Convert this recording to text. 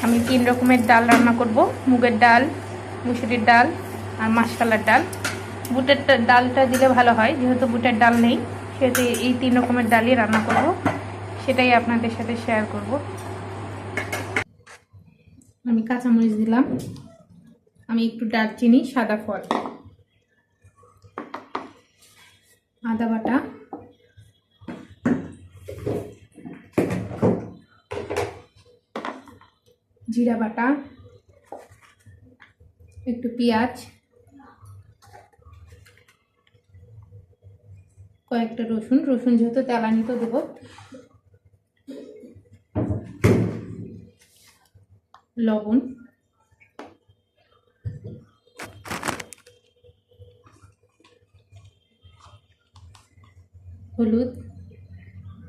আমি 3 রকমের ডাল রান্না করব, মুগের ডাল, মুসুরির ডাল আর মাসকলার ডাল। বুটের ডালটা দিলে ভালো হয়, যেহেতু বুটের ডাল নেই সেহেতু এই 3 রকমের ডালই রান্না করব, সেটাই আপনাদের সাথে শেয়ার করব। আমি কাঁচামরিচ দিলাম, আমি একটু দারচিনি, সাদা ফল, আদা বাটা, জিরা বাটা, একটু পেঁয়াজ, কয়েকটা রসুন যেহেতু তেলানি তো দেবো, লবণ, হলুদ,